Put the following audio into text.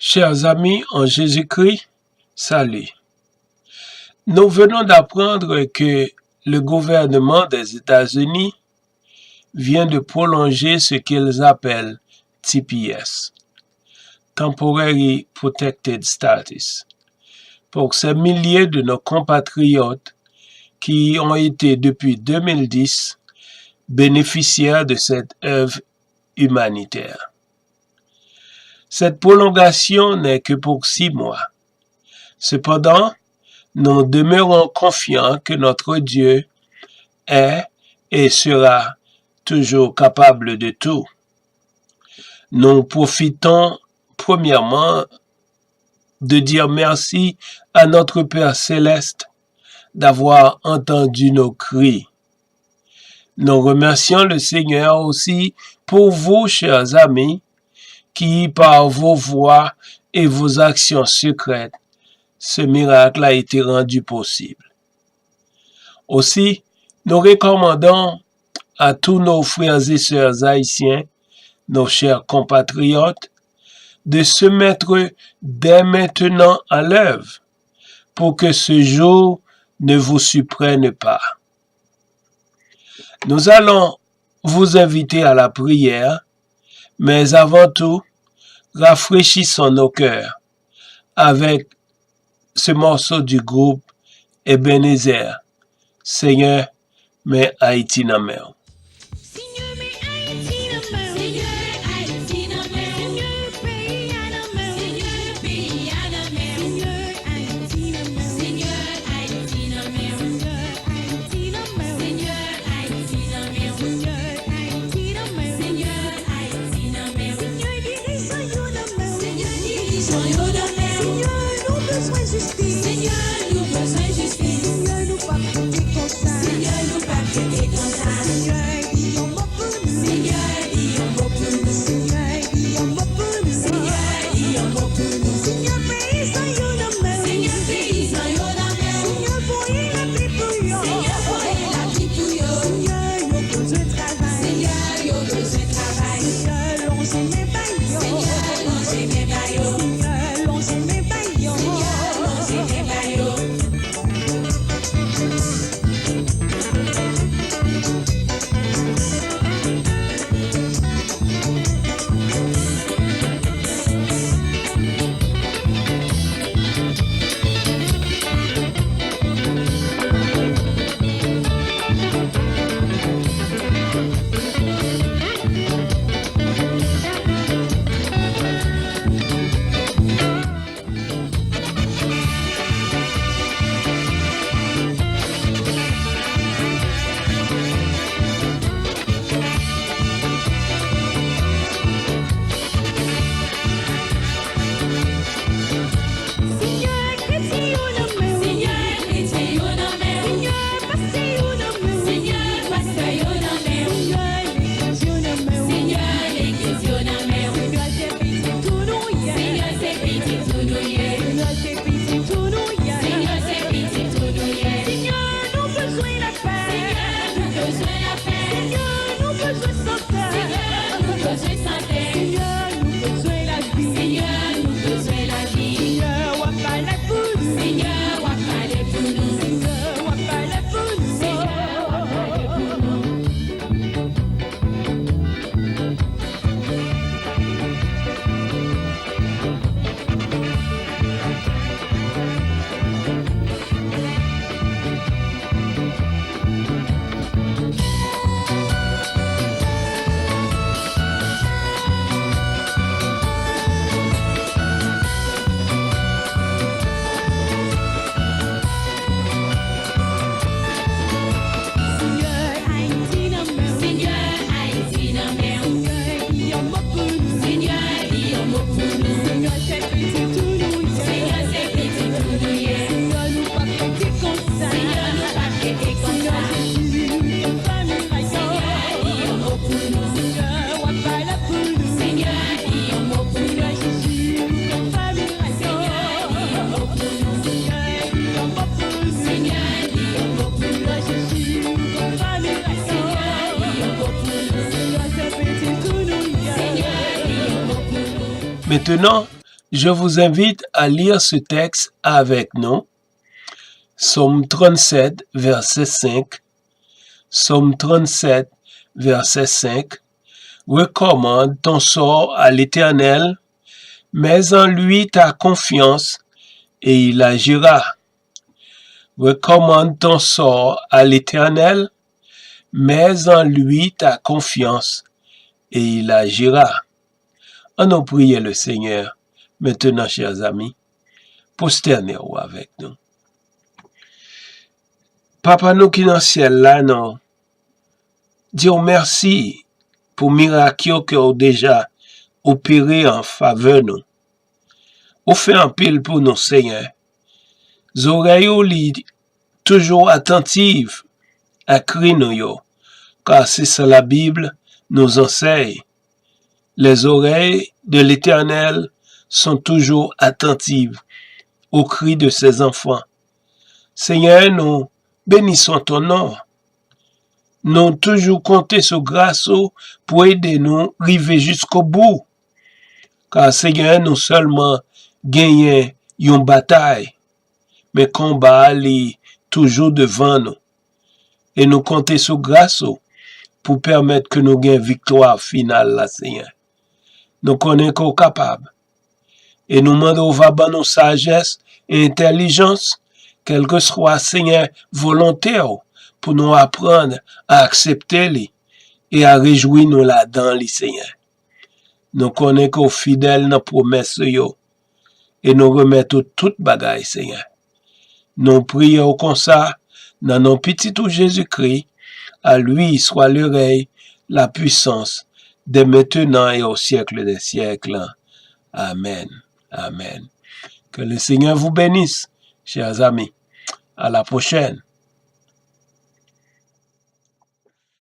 Chers amis en Jésus-Christ, salut. Nous venons d'apprendre que le gouvernement des États-Unis vient de prolonger ce qu'ils appellent TPS, Temporary Protected Status, pour ces milliers de nos compatriotes qui ont été depuis 2010 bénéficiaires de cette œuvre humanitaire. Cette prolongation n'est que pour 6 mois. Cependant, nous demeurons confiants que notre Dieu est et sera toujours capable de tout. Nous profitons premièrement de dire merci à notre Père céleste d'avoir entendu nos cris. Nous remercions le Seigneur aussi pour vous, chers amis, qui, par vos voix et vos actions secrètes, ce miracle a été rendu possible. Aussi, nous recommandons à tous nos frères et sœurs haïtiens, nos chers compatriotes, de se mettre dès maintenant à l'œuvre pour que ce jour ne vous surprenne pas. Nous allons vous inviter à la prière, mais avant tout, rafraîchissons nos cœurs avec ce morceau du groupe Ebenezer, Seigneur, mets Haïti dans mer. Maintenant, je vous invite à lire ce texte avec nous. Psaume 37, verset 5. Psaume 37, verset 5. Recommande ton sort à l'Éternel, mets en lui ta confiance et il agira. Recommande ton sort à l'Éternel, mets en lui ta confiance et il agira. On nous prie le Seigneur. Maintenant, chers amis, prosternez-vous avec nous. Papa nous qui dans le ciel là, nous disons merci pour miracle que vous déjà opéré en faveur nous. Vous fait un pile pour nous, Seigneur. Les oreilles toujours attentives à cri nous, car c'est ça la Bible nous enseigne. Les oreilles de l'Éternel sont toujours attentives aux cris de ses enfants. Seigneur, nous bénissons ton nom. Nous toujours compter sur grâce pour aider nous à arriver jusqu'au bout. Car Seigneur, nous seulement gagnons une bataille, mais combat est toujours devant nous. Et nous compter sur grâce pour permettre que nous gagnions victoire finale, là, Seigneur. Nous connaissons capables. Et nous demandons va nos sagesse et intelligence, quel que soit, Seigneur, volontaire, pour nous apprendre à accepter les et à réjouir nous là-dedans, les Seigneur. Nous connaissons fidèles nos promesses, et nous remettons toute bagaille, Seigneur. Nous prions comme ça, dans nos petits tout Jésus-Christ, à lui soit l'oreille, la puissance, dès maintenant et au siècle des siècles. Amen. Amen. Que le Seigneur vous bénisse, chers amis. À la prochaine.